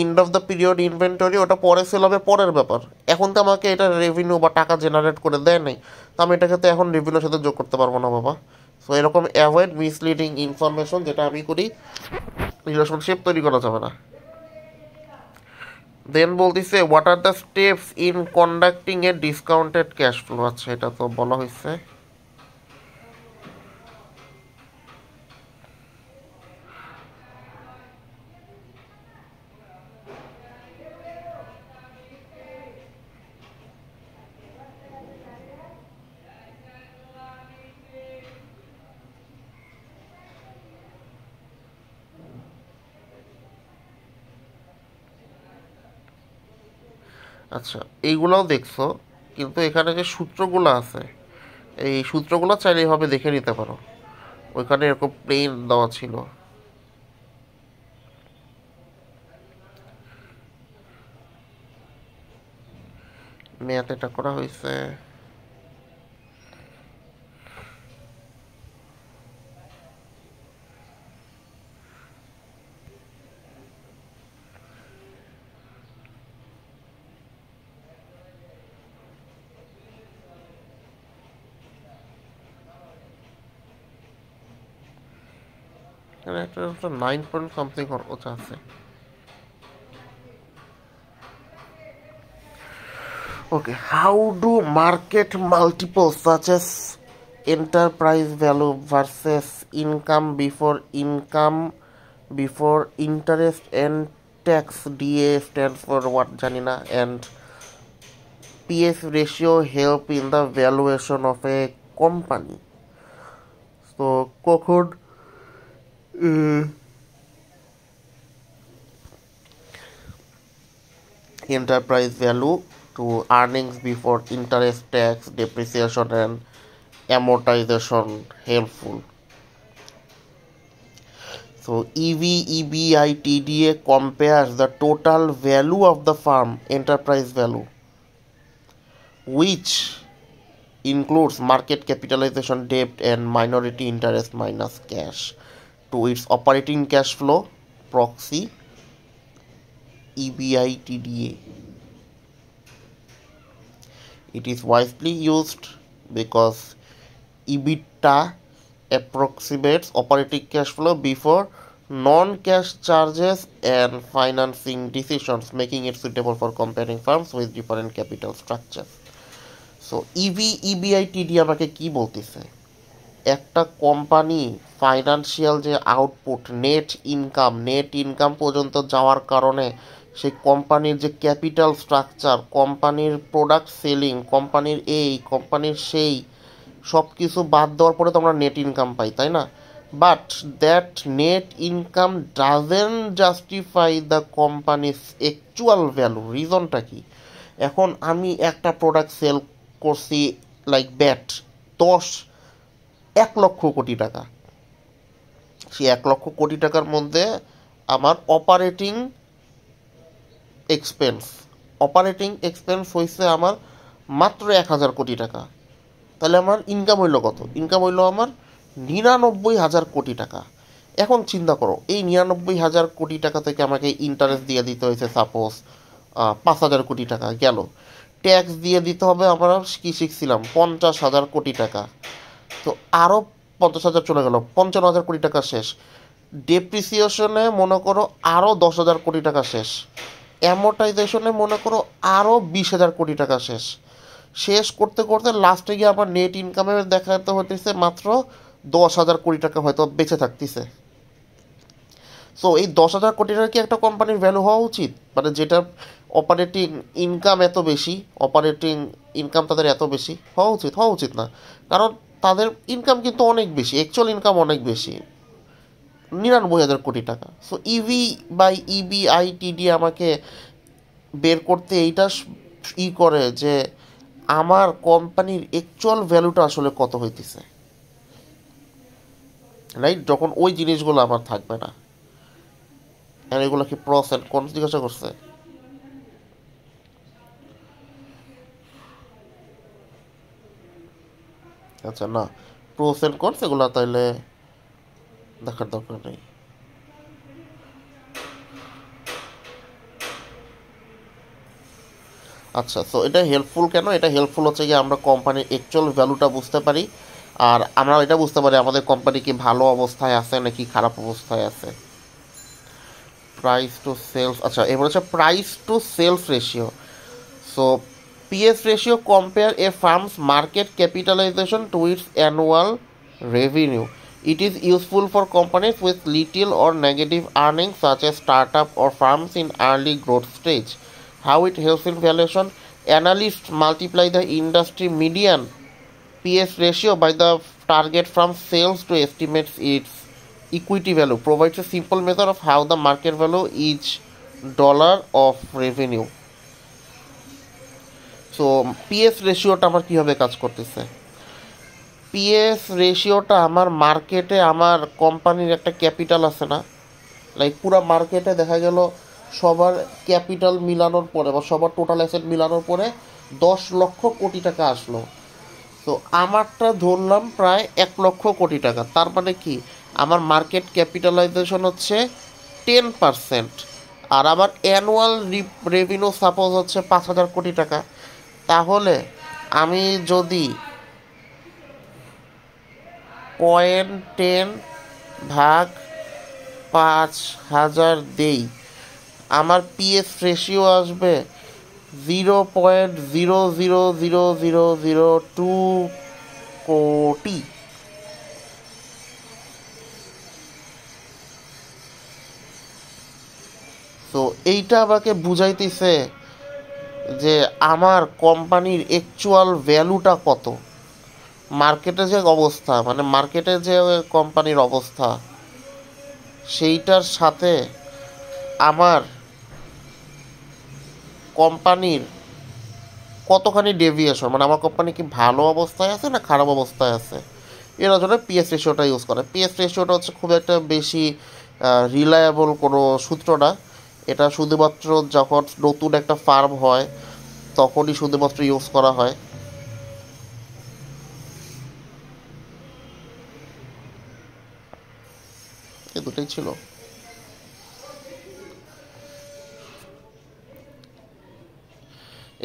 end of the period inventory, ওটা পরে সেল হবে পরের ব্যাপার। এখন তো আমাকে এটা রেভিনিউ বা টাকা জেনারেট করে দেয় নাই, তো আমি এটাকে তো এখন রেভিনিউর সাথে যোগ করতে পারবো না বাবা। সো এরকম অ্যাভয়েড মিসলিডিং ইনফরমেশন, যেটা আমি করি, রিলেশনশিপ তৈরি করা যাবে না। দেন বলতেছে what are the steps in conducting a discounted cash flow. আচ্ছা, এটা তো বলা হয়েছে। আচ্ছা, এইগুলাও দেখছো, কিন্তু এখানে যে সূত্রগুলো আছে, এই সূত্রগুলো চাইলে এইভাবে দেখে নিতে পারো, ওইখানে এরকম প্লেন দেওয়া ছিল। ম্যাথ এটা করা হয়েছে। এখানে একটা 9 পয়েন্ট সামথিং ওটা আছে। Okay, how do market multiples such as enterprise value versus income before interest and tax, DA stands for what জানি না, and PS ratio help in the valuation of a company? So কখন enterprise value to earnings before interest, tax, depreciation and amortization helpful? So EV/EBITDA compares the total value of the firm, enterprise value, which includes market capitalization, debt and minority interest minus cash, to its operating cash flow proxy EBITDA. It is wisely used because EBITDA approximates operating cash flow before non-cash charges and financing decisions, making it suitable for comparing firms with different capital structures. So EV/EBITDA আমাকে কি বলতেছে? একটা company financial যে output net income পর্যন্ত যাওয়ার কারণে সেই কোম্পানির যে ক্যাপিটাল স্ট্রাকচার, কোম্পানির প্রোডাক্ট সেলিং, কোম্পানির সেই সব কিছু বাদ দেওয়ার পরে তো আমরা নেট ইনকাম পাই, তাই না? But that net income doesn't justify the কোম্পানির অ্যাকচুয়াল ভ্যালু। রিজনটা কি? এখন আমি একটা প্রোডাক্ট সেল করছি, লাইক ব্যাট, 1 লক্ষ কোটি টাকা। সেই 1 লক্ষ কোটি টাকার মধ্যে আমার এক্সপেন্স অপারেটিং এক্সপেন্স হয়েছে আমার মাত্র 1,000 কোটি টাকা। তাহলে আমার ইনকাম হইল কত? ইনকাম হইল আমার 99,000 কোটি টাকা। এখন চিন্তা করো, এই 99,000 কোটি টাকা থেকে আমাকে ইন্টারেস্ট দিয়ে দিতে হয়েছে সাপোজ 5,000 কোটি টাকা গেল। ট্যাক্স দিয়ে দিতে হবে, আমরা কি শিখছিলাম, 50,000 কোটি টাকা। তো আরও 50,000 চলে গেল, 55,000 কোটি টাকা শেষ। ডেপ্রিসিয়েশনে মনে করো আরও 10,000 কোটি টাকা শেষ। অ্যামোর্টাইজেশনে মনে করো আরও 20,000 কোটি টাকা শেষ। শেষ করতে করতে লাস্টে গিয়ে আমার নেট ইনকামে দেখাতে হতেছে মাত্র 10,000 কোটি টাকা হয়তো বেঁচে থাকতেছে। সো এই 10,000 কোটি টাকা কি একটা কোম্পানির ভ্যালু হওয়া উচিত? মানে যেটা অপারেটিং ইনকাম তাদের এত বেশি হওয়া উচিত? হওয়া উচিত না। কারণ তাদের ইনকাম কিন্তু অনেক বেশি, অ্যাকচুয়াল ইনকাম অনেক বেশি, 99,000 কোটি টাকা। সো ইভি বাই ইবিআইটিডি আমাকে বের করতে এইটা করে যে আমার কোম্পানির অ্যাকচুয়াল ভ্যালুটা আসলে কত হইতেছে, রাইট? যখন ওই জিনিসগুলো আমার থাকবে না। আর এগুলো কি প্রস অ্যান্ড কনস জিজ্ঞাসা করছে? আচ্ছা, না, প্রোস অ্যান্ড কনস এগুলো তাইলে দেখার দরকার নেই। আচ্ছা, সো এটা হেল্পফুল কেন? এটা হেল্পফুল হচ্ছে গিয়ে আমরা কোম্পানির অ্যাকচুয়াল ভ্যালুটা বুঝতে পারি, আর আমরা এটা বুঝতে পারি আমাদের কোম্পানি কি ভালো অবস্থায় আছে নাকি খারাপ অবস্থায় আছে। প্রাইস টু সেলস, আচ্ছা, এবার হচ্ছে price to sales ratio. So PS ratio compare a firm's market capitalization to its annual revenue. It is useful for companies with little or negative earnings such as startup or firms in early growth stage. How it helps in valuation? Analysts multiply the industry median PS ratio by the target from sales to estimate its equity value. Provides a simple measure of how the market value each dollar of revenue. So PS রেশিওটা আমার কীভাবে কাজ করতেছে? PS রেশিওটা আমার মার্কেটে, আমার কোম্পানির একটা ক্যাপিটাল আছে না, লাইক পুরো মার্কেটে দেখা গেল সবার ক্যাপিটাল মিলানোর পরে বা সবার টোটাল অ্যাসেট মিলানোর পরে 10 লক্ষ কোটি টাকা আসলো। তো আমারটা ধরলাম প্রায় 1 লক্ষ কোটি টাকা। তার মানে কি, আমার মার্কেট ক্যাপিটালাইজেশন হচ্ছে 10%, আর আমার অ্যানুয়াল রেভিনিউ সাপোজ হচ্ছে 5,000 কোটি টাকা। তাহলে আমি যদি 0.10 ভাগ 5,000 দেই, আমার পিএস রেশিও আসবে 0.00002 কোটি। তো এইটা আমাকে বুঝাইতেছে যে আমার কোম্পানির অ্যাকচুয়াল ভ্যালুটা কত। মার্কেটে যে অবস্থা, মানে মার্কেটে যে কোম্পানির অবস্থা, সেইটার সাথে আমার কোম্পানির কতখানি ডেভিয়েশন, মানে আমার কোম্পানি কি ভালো অবস্থায় আছে না খারাপ অবস্থায় আছে, এর জন্য পিএস রেশিওটা ইউজ করে। পিএস রেশিওটা হচ্ছে খুব একটা বেশি রিলায়েবল কোনো সূত্র না। এটা শুধুমাত্র যখন নতুন একটা ফার্ম হয় তখনই শুধুমাত্র ইউজ করা হয়। এই দুটোই ছিল।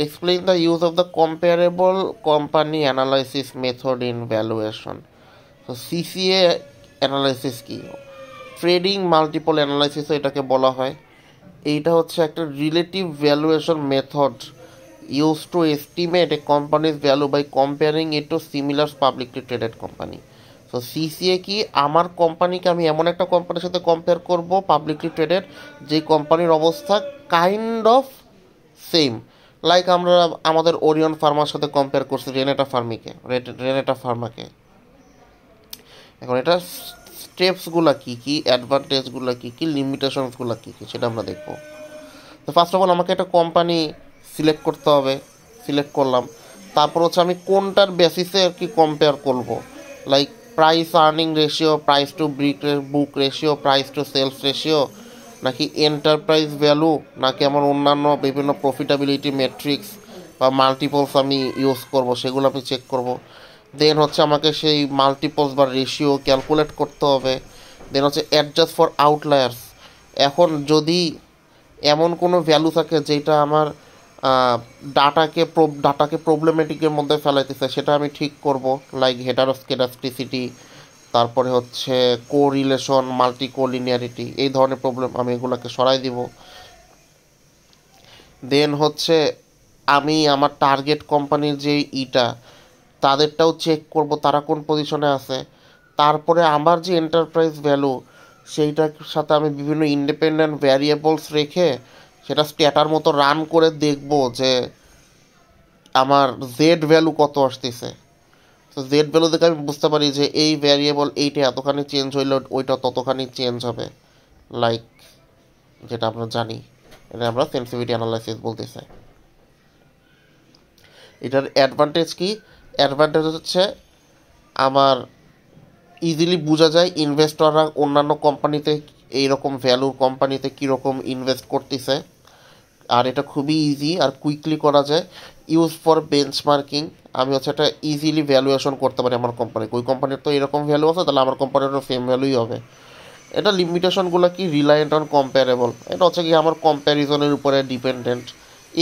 Explain the use of the comparable company analysis method in valuation. So CCA analysis কি? ট্রেডিং মাল্টিপল অ্যানালাইসিস এটাকে বলা হয়। এইটা হচ্ছে একটা relative valuation method use to estimate a company's value by comparing it to similar publicly traded company. তো CCA কি, আমার কোম্পানিকে আমি এমন একটা কোম্পানির সাথে কম্পেয়ার করব পাবলিকলি ট্রেডেড, যে কোম্পানির অবস্থা কাইন্ড অফ সেম, লাইক আমরা আমাদের ওরিয়ন ফার্মার সাথে কম্পেয়ার করছি রেনেটা ফার্মাকে। এখন এটা স্টেপসগুলো কী কী, অ্যাডভান্টেজগুলো কী কী, লিমিটেশনসগুলো কী কী, সেটা আমরা দেখব। তো ফার্স্ট অফ অল আমাকে একটা কোম্পানি সিলেক্ট করতে হবে। সিলেক্ট করলাম, তারপর হচ্ছে আমি কোনটার বেসিসে আর কি কম্পেয়ার করব, like price earning ratio, price to book ratio, price to sales ratio, নাকি এন্টারপ্রাইজ ভ্যালু, নাকি আমার অন্যান্য বিভিন্ন প্রফিটাবিলিটি মেট্রিক্স বা মাল্টিপলস আমি ইউজ করব, সেগুলো আমি চেক করব। দেন হচ্ছে আমাকে সেই মাল্টিপলস বা রেশিও ক্যালকুলেট করতে হবে। দেন হচ্ছে অ্যাডজাস্ট ফর আউটলায়ার্স। এখন যদি এমন কোনো ভ্যালু থাকে যেটা আমার ডাটাকে প্রবলেমেটিকের মধ্যে ফেলাইতেছে, সেটা আমি ঠিক করব, লাইক হেটারোস্কেডাস্টিসিটি, তারপরে হচ্ছে কোরিলেশন, মাল্টি কোলিনিয়ারিটি, এই ধরনের প্রবলেম আমি এগুলোকে সরাই দিব। দেন হচ্ছে আমি আমার টার্গেট কোম্পানির যে তাদেরটাও চেক করব, তারা কোন পজিশনে আছে। তারপরে আমার যে এন্টারপ্রাইজ ভ্যালু, সেইটার সাথে আমি বিভিন্ন ইন্ডিপেন্ডেন্ট ভ্যারিয়েবলস রেখে সেটা স্ট্যাটার মতো রান করে দেখব যে আমার জেড ভ্যালু কত আসতেছে। তো জেড ভ্যালু দেখে আমি বুঝতে পারি যে এই ভ্যারিয়েবল এইটা এতখানি চেঞ্জ হইলে ওইটা ততখানি চেঞ্জ হবে, লাইক যেটা আমরা জানি, এটা আমরা সেন্সিটিভিটি অ্যানালাইসিস বলতেছে। এটার অ্যাডভান্টেজ কি? অ্যাডভান্টেজ হচ্ছে আমার ইজিলি বোঝা যায় ইনভেস্টররা অন্যান্য কোম্পানিতে, এইরকম ভ্যালুর কোম্পানিতে কীরকম ইনভেস্ট করতেছে, আর এটা খুবই ইজি আর কুইকলি করা যায়। ইউজ ফর বেঞ্চমার্কিং, আমি হচ্ছে এটা ইজিলি ভ্যালুয়েশন করতে পারি আমার কোম্পানি, ওই কোম্পানির তো এরকম ভ্যালু আছে, তাহলে আমার কোম্পানিরও সেম ভ্যালুই হবে। এটা লিমিটেশনগুলো কি, রিলায়েন্ট অন কম্পারেবল, এটা হচ্ছে কি আমার কম্প্যারিজনের উপরে dependent.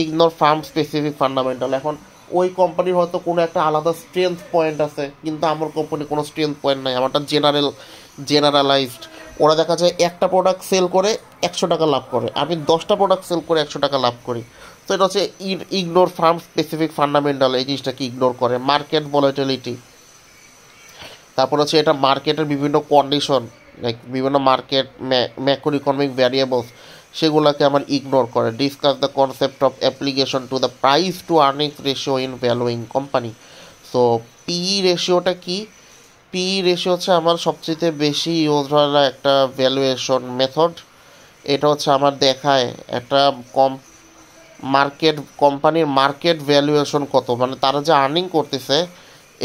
Ignore farm specific fundamental, এখন ওই কোম্পানির হয়তো কোনো একটা আলাদা স্ট্রেংথ পয়েন্ট আছে, কিন্তু আমার কোম্পানির কোনো স্ট্রেংথ পয়েন্ট নাই, আমারটা জেনারেলাইজড। ওরা দেখা যায় একটা প্রোডাক্ট সেল করে 100 টাকা লাভ করে, আমি 10টা প্রোডাক্ট সেল করে 100 টাকা লাভ করি। তো এটা হচ্ছে ইগনোর ফার্ম স্পেসিফিক ফান্ডামেন্টাল, এই জিনিসটাকে ইগনোর করে। মার্কেট ভলাটিলিটি, তারপর হচ্ছে এটা মার্কেটের বিভিন্ন কন্ডিশন, লাইক বিভিন্ন মার্কেট ম্যাক্রো ইকোনমিক ভ্যারিয়েবলস, সেগুলোকে আমার ইগনোর করে। Discuss the concept of application to the price to earnings ratio in valuing company. So PE রেশিওটা কি? পিই রেশিও হচ্ছে আমার সবচেয়ে বেশি ইউজ হয় একটা ভ্যালুয়েশন মেথড। এটা হচ্ছে আমার দেখায় একটা কোম্পানির মার্কেট ভ্যালুয়েশন কত, মানে তারা যে আর্নিং করতেছে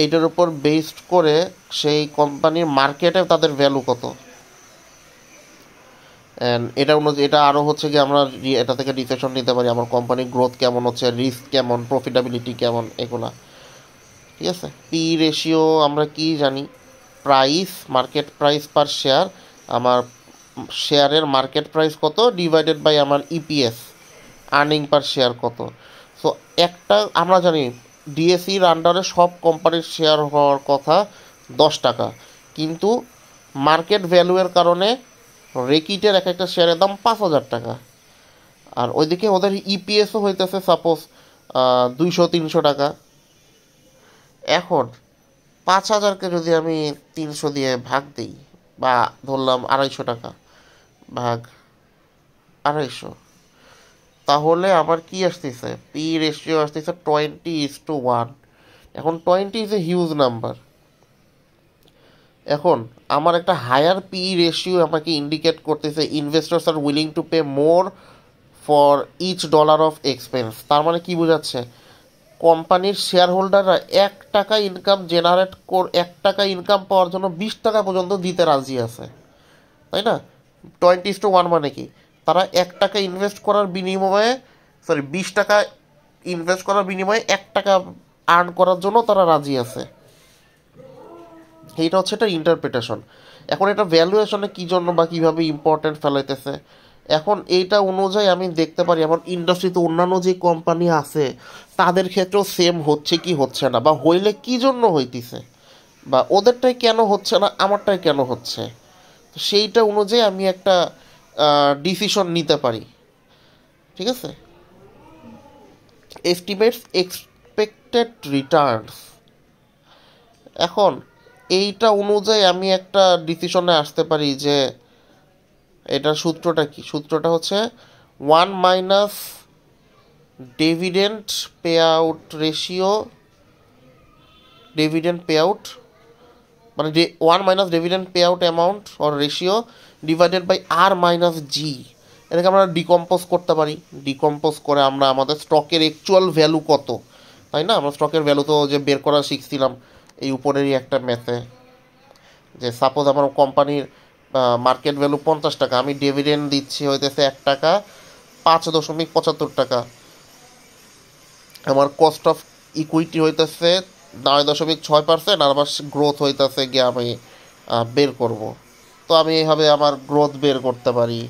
এইটার উপর বেসড করে সেই কোম্পানির মার্কেটে তাদের ভ্যালু কত। অ্যান্ড এটা আরও হচ্ছে কি আমরা এটা থেকে ডিসিশন নিতে পারি আমার কোম্পানির গ্রোথ কেমন হচ্ছে, রিস্ক কেমন, প্রফিটাবিলিটি কেমন, এগুলা। ঠিক আছে, পি রেশিও আমরা কি জানি, price, market price per share, আমার শেয়ারের মার্কেট প্রাইস কত ডিভাইডেড বাই আমার ইপিএস, আর্নিং পার শেয়ার কত। সো একটা আমরা জানি ডিএসির আন্ডারে সব কোম্পানির শেয়ার হওয়ার কথা 10 টাকা, কিন্তু মার্কেট ভ্যালুয়ের কারণে রেকিটের এক একটা শেয়ারের দাম 5,000 টাকা, আর ওইদিকে ওদের ইপিএসও হইতেছে সাপোজ 200-300 টাকা। এখন 5,000কে যদি আমি 300 দিয়ে ভাগ দিই, বা ধরলাম 250 টাকা ভাগ 250, তাহলে আমার কি আসতেছে, পি রেশিও আসতেছে 20:1। এখন 20 ইজ এ হিউজ নাম্বার। এখন আমার একটা হায়ার পি রেশিও আমাকে ইন্ডিকেট করতেছে investors are willing to pay more for each dollar of expense. তার মানে কি বোঝাচ্ছে, কোম্পানির শেয়ার হোল্ডাররা 1 টাকা ইনকাম পাওয়ার জন্য 20 টাকা পর্যন্ত দিতে রাজি আছে, তাই না? 20:1 মানে কি, তারা 1 টাকা ইনভেস্ট করার বিনিময়ে, 20 টাকা ইনভেস্ট করার বিনিময়ে 1 টাকা আর্ন করার জন্য তারা রাজি আছে। এইটা হচ্ছে একটা ইন্টারপ্রিটেশন। এখন এটা ভ্যালুয়েশনে কী জন্য বা কীভাবে ইম্পর্টেন্ট ফেলাইতেছে, এখন এইটা অনুযায়ী আমি দেখতে পারি আমার ইন্ডাস্ট্রিতে অন্যান্য যে কোম্পানি আছে তাদের ক্ষেত্রেও সেম হচ্ছে কি হচ্ছে না, বা হইলে কী জন্য হইতেছে, বা ওদেরটাই কেন হচ্ছে না আমারটাই কেন হচ্ছে। তো সেইটা অনুযায়ী আমি একটা ডিসিশন নিতে পারি। ঠিক আছে, এস্টিমেটস এক্সপেক্টেড রিটার্নস। এখন এইটা অনুযায়ী আমি একটা ডিসিশনে আসতে পারি যে এটার সূত্রটা কি। সূত্রটা হচ্ছে 1 - dividend pay out ratio, dividend pay out মানে 1 - dividend pay out amount or ratio divided by R - G। এটাকে আমরা ডিকম্পোজ করতে পারি। ডিকম্পোজ করে আমরা আমাদের স্টকের অ্যাকচুয়াল ভ্যালু কত, তাই না? আমরা স্টকের ভ্যালু তো যে বের করা শিখছিলাম এই উপরেরই একটা ম্যাথে, যে সাপোজ আমার কোম্পানির মার্কেট ভ্যালু 50 টাকা, আমি ডিভিডেন্ড দিচ্ছি হইতেছে 1 টাকা 5.75 টাকা, আমার কস্ট অফ ইকুইটি হইতেছে 9.6%, আর আমার গ্রোথ হইতেছে গিয়ে আমি বের করব। তো আমি এইভাবে আমার গ্রোথ বের করতে পারি।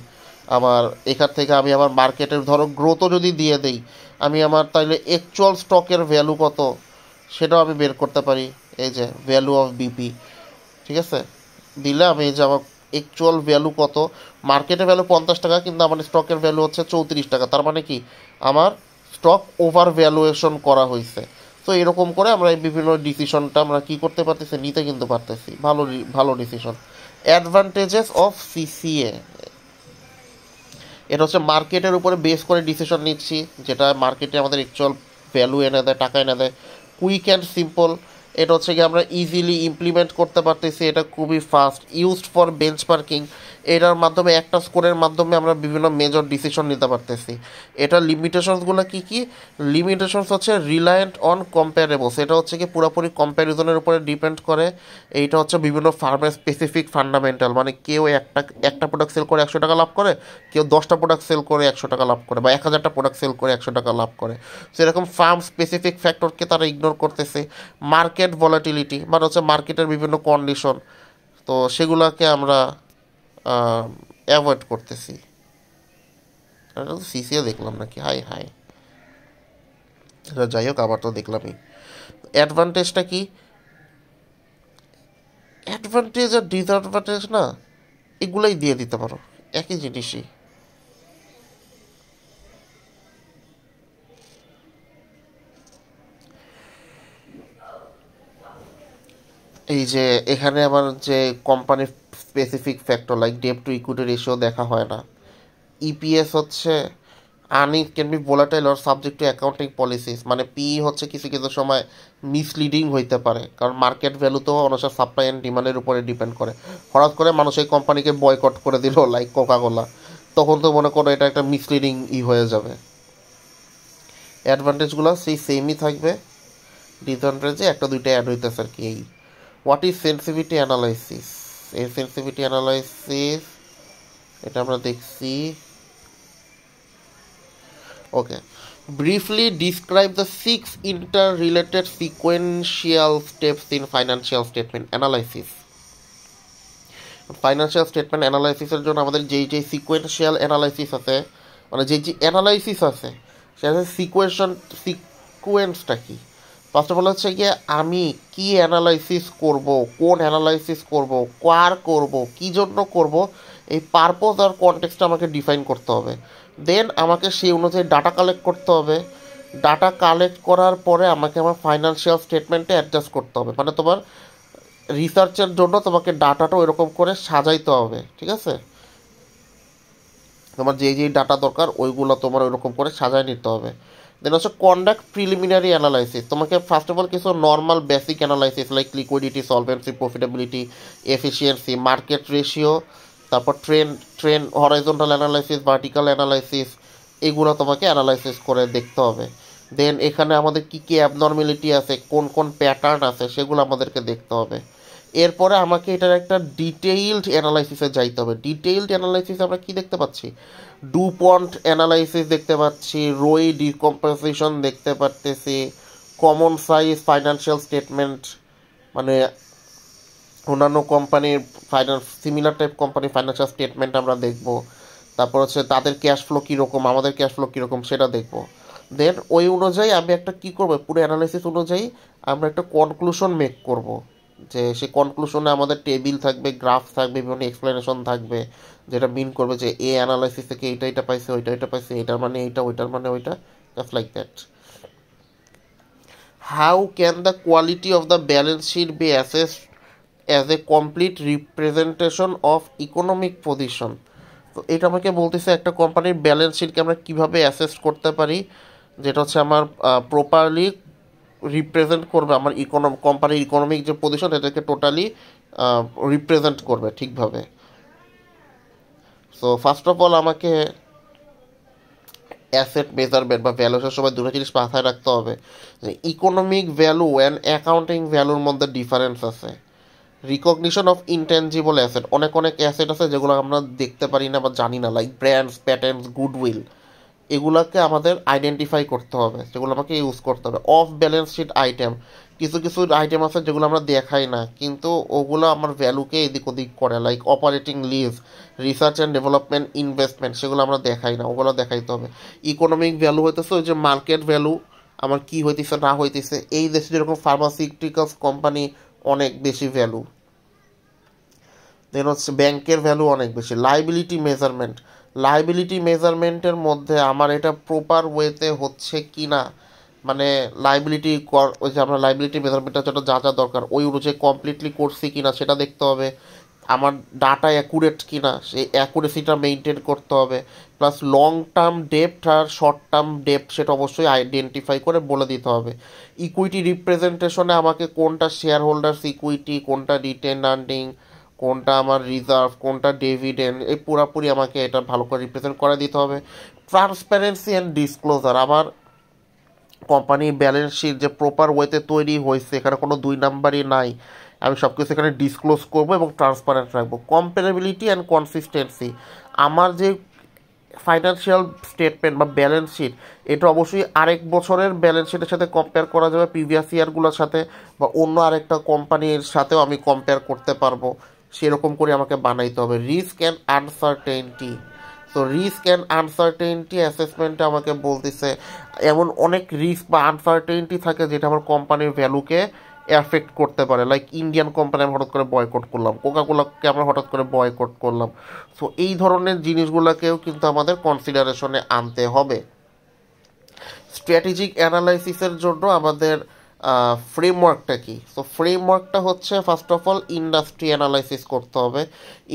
আমার এখান থেকে আমি আমার মার্কেটের ধরো গ্রোথও যদি দিয়ে দেই, আমি আমার তাইলে অ্যাকচুয়াল স্টকের ভ্যালু কত সেটাও আমি বের করতে পারি। এই যে ভ্যালু অফ বিপি, ঠিক আছে, দিলে আমি এই যে আমার অ্যাকচুয়াল ভ্যালু কত, মার্কেটের ভ্যালু 50 টাকা কিন্তু আমার স্টকের ভ্যালু হচ্ছে 34 টাকা, তার মানে কি আমার স্টক ওভার ভ্যালুয়েশন করা হয়েছে। তো এরকম করে আমরা এই বিভিন্ন ডিসিশনটা আমরা কি করতে পারতেছি, নিতে কিন্তু পারতেছি। ভালো ভালো ডিসিশন। অ্যাডভান্টেজেস অফ সিসিএ, এটা হচ্ছে মার্কেটের উপরে বেস করে ডিসিশন নিচ্ছি, যেটা মার্কেটে আমাদের অ্যাকচুয়াল ভ্যালু এনে দেয়, টাকা এনে দেয়। কুইক অ্যান্ড সিম্পল, এটা হচ্ছে কি আমরা ইজিলি ইমপ্লিমেন্ট করতে পারতেছি, এটা খুবই ফাস্ট। ইউজড ফর বেঞ্চমার্কিং, এটার মাধ্যমে একটা স্কোরের মাধ্যমে আমরা বিভিন্ন মেজর ডিসিশন নিতে পারতেছি। এটার লিমিটেশনসগুলো কী কী? লিমিটেশনস হচ্ছে রিলায়েন্ট অন কম্প্যারেবলস, এটা হচ্ছে কি পুরোপুরি কম্প্যারিজনের উপরে ডিপেন্ড করে। এইটা হচ্ছে বিভিন্ন ফার্মের স্পেসিফিক ফান্ডামেন্টাল, মানে কেউ একটা প্রোডাক্ট সেল করে 100 টাকা লাভ করে, কেউ 10টা প্রোডাক্ট সেল করে 100 টাকা লাভ করে, বা 1000টা প্রোডাক্ট সেল করে 100 টাকা লাভ করে। সেরকম ফার্ম স্পেসিফিক ফ্যাক্টরকে তারা ইগনোর করতেছে। মার্কেট ভলাটিলিটি মানে হচ্ছে মার্কেটের বিভিন্ন কন্ডিশন, তো সেগুলোকে আমরা অ্যাভয়েড করতেছি। সিসিও দেখলাম নাকি, হাই হাই, যাই হোক আবার তো দেখলামই। অ্যাডভান্টেজটা কি? অ্যাডভান্টেজ আর ডিসঅ্যাডভান্টেজ না, এগুলোই দিয়ে দিতে পারো, একই জিনিসই। এই যে এখানে আবার যে কোম্পানির specific factor like that to equity ratio দেখা হয় না। ইপিএস হচ্ছে earnings can be volatile or subject to accounting policies, মানে পি হচ্ছে কিছু কিছু সময় মিসলিডিং হইতে পারে, কারণ মার্কেট ভ্যালু তো মানুষের সাপ্লাই অ্যান্ড ডিমান্ডের উপরে ডিপেন্ড করে। হঠাৎ করে মানুষ এই কোম্পানিকে বয়কট করে দিল লাইক কোকাকোলা, তখন তো মনে করো এটা একটা মিসলিডিং হয়ে যাবে। অ্যাডভান্টেজগুলো সেই সেমই থাকবে, ডিসঅ্যাডভান্টেজে একটা দুইটা অ্যাড হইতেছে আর কি। এই হোয়াট ইজ সেন্সিভিটি অ্যানালাইসিস, এই সেন্সিভিটি অ্যানালাইসিস এটা আমরা দেখছি। ওকে, briefly describe the 6 interrelated sequential steps in financial statement analysis. Financial statement অ্যানালাইসিসের জন্য আমাদের যেই সিকোয়েন্সিয়াল অ্যানালাইসিস আছে, মানে যেই অ্যানালাইসিস আছে সেটা সিকোয়েন্সটা কি। ফার্স্ট অফ অল হচ্ছে গিয়ে আমি কি অ্যানালাইসিস করব, কোন অ্যানালাইসিস করব, কার করব, কী জন্য করব, এই পারপোজ আর কনটেক্সটটা আমাকে ডিফাইন করতে হবে। দেন আমাকে সেই অনুযায়ী ডাটা কালেক্ট করতে হবে। ডাটা কালেক্ট করার পরে আমাকে আমার ফাইন্যান্সিয়াল স্টেটমেন্টে অ্যাডজাস্ট করতে হবে, মানে তোমার রিসার্চের জন্য তোমাকে ডাটাটা ওইরকম করে সাজাইতে হবে, ঠিক আছে? তোমার যেই ডাটা দরকার ওইগুলো তোমার ওইরকম করে সাজায় নিতে হবে। দেন হচ্ছে কন্ডাক্ট প্রিলিমিনারি অ্যানালাইসিস, তোমাকে ফার্স্ট অফ অল কিছু normal basic analysis like liquidity, solvency, profitability, efficiency, market ratio, তারপর trend horizontal analysis, vertical analysis, এগুলো তোমাকে অ্যানালাইসিস করে দেখতে হবে। দেন এখানে আমাদের কী কী অ্যাবনর্মালিটি আছে, কোন কোন প্যাটার্ন আছে সেগুলো আমাদেরকে দেখতে হবে। এরপরে আমাকে এটার একটা ডিটেইলড অ্যানালাইসিসে যাইতে হবে। ডিটেইলড অ্যানালাইসিস আমরা কি দেখতে পাচ্ছি? ডুপন্ট অ্যানালাইসিস দেখতে পাচ্ছি, রোই ডিকম্পোজিশন দেখতে পারতেছি, কমন সাইজ ফাইন্যান্সিয়াল স্টেটমেন্ট, মানে অন্যান্য কোম্পানির সিমিলার টাইপ কোম্পানির ফাইন্যান্সিয়াল স্টেটমেন্ট আমরা দেখব। তারপর হচ্ছে তাদের ক্যাশ ফ্লো কীরকম, আমাদের ক্যাশ ফ্লো কীরকম সেটা দেখব। দেন ওই অনুযায়ী আমি একটা কী করবো, পুরো অ্যানালাইসিস অনুযায়ী আমরা একটা কনক্লুশন মেক করব, যে সেই কনক্লুশনে আমাদের টেবিল থাকবে, গ্রাফ থাকবে, বিভিন্ন এক্সপ্লেনেশন থাকবে, যেটা মিন করবে যে এ অ্যানালাইসিস থেকে এটা পাইছে, ওইটা পাইছে, এটার মানে এইটা, ওইটার মানে ওইটা, just like that. How can the quality of the balance sheet be assessed as a complete representation of economic position. তো এটা আমাকে বলতেছে একটা কোম্পানির ব্যালেন্স শিটকে আমরা কীভাবে অ্যাসেস করতে পারি, যেটা হচ্ছে আমার প্রপারলি রিপ্রেজেন্ট করবে আমার কোম্পানির ইকোনমিক যে পজিশন এটাকে টোটালি রিপ্রেজেন্ট করবে ঠিকভাবে। সো ফার্স্ট অফ অল আমাকে অ্যাসেট মেজারমেন্ট বা ভ্যালুয়েশনের সময় দুটো জিনিস মাথায় রাখতে হবে, যে ইকোনমিক ভ্যালু অ্যান্ড অ্যাকাউন্টিং ভ্যালুর মধ্যে ডিফারেন্স আছে। রিকগনিশন অফ ইনটেনজিবল অ্যাসেট, অনেক অনেক অ্যাসেট আছে যেগুলো আমরা দেখতে পারি না বা জানি না, লাইক ব্র্যান্ডস, প্যাটেন্টস, গুডউইল, এগুলাকে আমাদের আইডেন্টিফাই করতে হবে, যেগুলো আমাকে ইউজ করতে হবে। অফ ব্যালেন্স শিট আইটেম, কিছু কিছু আইটেম আছে যেগুলো আমরা দেখাই না কিন্তু ওগুলো আমার ভ্যালুকে এদিক ওদিক করে, like operating lease, research and development, investment, সেগুলো আমরা দেখাই না, ওগুলো দেখাইতে হবে। ইকোনমিক ভ্যালু হইতেছে ওই যে মার্কেট ভ্যালু, আমার কি হইতেছে না হইতেছে। এই দেশে যেরকম ফার্মাসিউটিক্যালস কোম্পানি অনেক বেশি ভ্যালু, দেন হচ্ছে ব্যাংকের ভ্যালু অনেক বেশি। লাইবিলিটি মেজারমেন্ট, লাইবিলিটি মেজারমেন্টের মধ্যে আমার এটা প্রপার ওয়েতে হচ্ছে কি না, মানে লাইবিলিটি ওই যে আমরা লাইবিলিটি মেজারমেন্টের জন্য যা যা দরকার ওই অনুযায়ী কমপ্লিটলি করছি কি না সেটা দেখতে হবে। আমার ডাটা অ্যাকুরেট কি না সেই অ্যাকুরেসিটা মেনটেন করতে হবে। প্লাস লং টার্ম ডেপ্ট আর শর্ট টার্ম ডেপ্ট সেটা অবশ্যই আইডেন্টিফাই করে বলে দিতে হবে। ইকুইটি রিপ্রেজেন্টেশনে আমাকে কোনটা শেয়ার হোল্ডার্স ইকুইটি, কোনটা রিটেন আর্নিং, কোনটা আমার রিজার্ভ, কোনটা ডিভিডেন্ড, এই পুরাপুরি আমাকে এটা ভালো করে রিপ্রেজেন্ট করে দিতে হবে। ট্রান্সপারেন্সি অ্যান্ড ডিসক্লোজার, আমার কোম্পানির ব্যালেন্স শিট যে প্রপার ওয়েতে তৈরি হয়েছে, এখানে কোনো দুই নাম্বারই নাই, আমি সব কিছু এখানে ডিসক্লোজ করবো এবং ট্রান্সপারেন্ট রাখবো। কম্পারেবিলিটি অ্যান্ড কনসিস্টেন্সি, আমার যে ফাইন্যান্সিয়াল স্টেটমেন্ট বা ব্যালেন্স শিট এটা অবশ্যই আরেক বছরের ব্যালেন্স শিটের সাথে কম্পেয়ার করা যাবে, প্রিভিয়াস ইয়ারগুলোর সাথে বা অন্য আরেকটা কোম্পানির সাথেও আমি কম্পেয়ার করতে পারবো, সেরকম করে আমাকে বানাইতে হবে। রিস্ক অ্যান্ড আনসার্টেনটি, তো রিস্ক অ্যান্ড আনসার্টেনটি অ্যাসেসমেন্টে আমাকে বলতেছে এমন অনেক রিস্ক বা আনসার্টেনটি থাকে যেটা আমার কোম্পানির ভ্যালুকে এফেক্ট করতে পারে, লাইক ইন্ডিয়ান কোম্পানি আমরা হঠাৎ করে বয়কট করলাম, কোকাকোলাকে আমরা হঠাৎ করে বয়কট করলাম। সো এই ধরনের জিনিসগুলোকেও কিন্তু আমাদের কনসিডারেশনে আনতে হবে। স্ট্র্যাটেজিক অ্যানালাইসিসের জন্য আমাদের ফ্রেমওয়ার্কটা কি? সো ফ্রেমওয়ার্কটা হচ্ছে first of all industry analysis করতে হবে।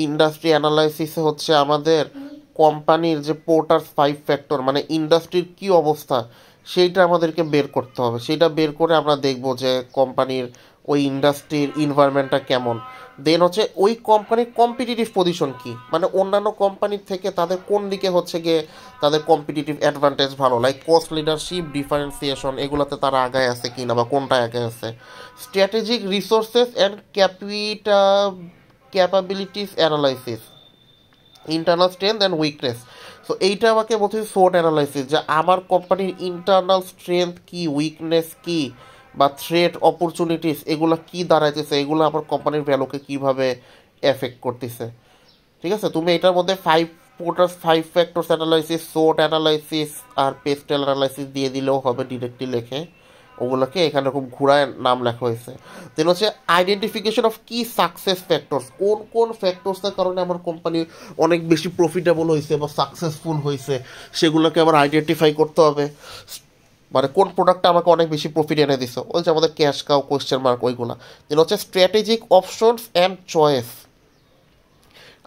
ইন্ডাস্ট্রি অ্যানালাইসিসে হচ্ছে আমাদের কোম্পানির যে পোর্টার্স 5 ফ্যাক্টর, মানে ইন্ডাস্ট্রির কি অবস্থা সেইটা আমাদেরকে বের করতে হবে। সেইটা বের করে আমরা দেখব যে কোম্পানির ওই ইন্ডাস্ট্রির ইনভায়রনমেন্টটা কেমন। দেন হচ্ছে ওই কোম্পানির কম্পিটিটিভ পজিশন কি, মানে অন্যান্য কোম্পানির থেকে তাদের কোন দিকে হচ্ছে গিয়ে তাদের কম্পিটিটিভ অ্যাডভান্টেজ ভালো, লাইক কস্ট লিডারশিপ, ডিফারেন্সিয়েশন, এগুলোতে তারা আগায় আছে কি না বা কোনটা আগে আছে। Strategic resources and capabilities analysis, internal strength and weakness. So এইটা আমাকে বলছে সোট অ্যানালাইসিস, যে আমার কোম্পানির ইন্টারনাল স্ট্রেংথ কি, উইকনেস কি, বা থ্রেট অপরচুনিটিস এগুলো কি দাঁড়াইতেছে, এগুলো আমার কোম্পানির ভ্যালুকে কীভাবে এফেক্ট করতেছে। ঠিক আছে, তুমি এটার মধ্যে 5 ফ্যাক্টরস অ্যানালাইসিস, সোট অ্যানালাইসিস আর পেস্টেল অ্যানালাইসিস দিয়ে দিলেও হবে ডিরেক্টলি লেখে, ওগুলোকে এখানে খুব ঘুরায় নাম লেখা হয়েছে। দেন হচ্ছে আইডেন্টিফিকেশন অফ কি সাকসেস ফ্যাক্টরস, কোন কোন ফ্যাক্টরসের কারণে আমার কোম্পানি অনেক বেশি প্রফিটেবল হয়েছে বা সাকসেসফুল হয়েছে, সেগুলোকে আবার আইডেন্টিফাই করতে হবে। মানে কোন প্রোডাক্টটা আমাকে অনেক বেশি প্রফিট এনে দিছে, ওই যে আমাদের ক্যাশ কাউ, কোয়েশ্চেন মার্ক, ওইগুলো। দেন হচ্ছে স্ট্র্যাটেজিক অপশনস অ্যান্ড চয়েস,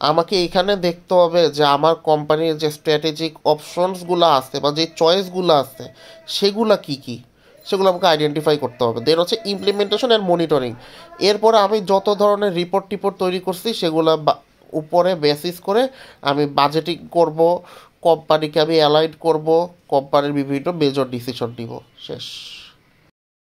আমাকে এখানে দেখতে হবে যে আমার কোম্পানির যে স্ট্র্যাটেজিক অপশনসগুলো আছে বা যে চয়েসগুলো আছে সেগুলো কি কি, সেগুলো আমাকে আইডেন্টিফাই করতে হবে। দেন হচ্ছে ইমপ্লিমেন্টেশন অ্যান্ড মনিটরিং, এরপরে আমি যত ধরনের রিপোর্ট টিপোর্ট তৈরি করছি সেগুলো উপরে বেসিস করে আমি বাজেটিং করব, কোম্পানিকে আমি অ্যালাইন করব, কোম্পানির বিভিন্ন মেজর ডিসিশন নিব, শেষ।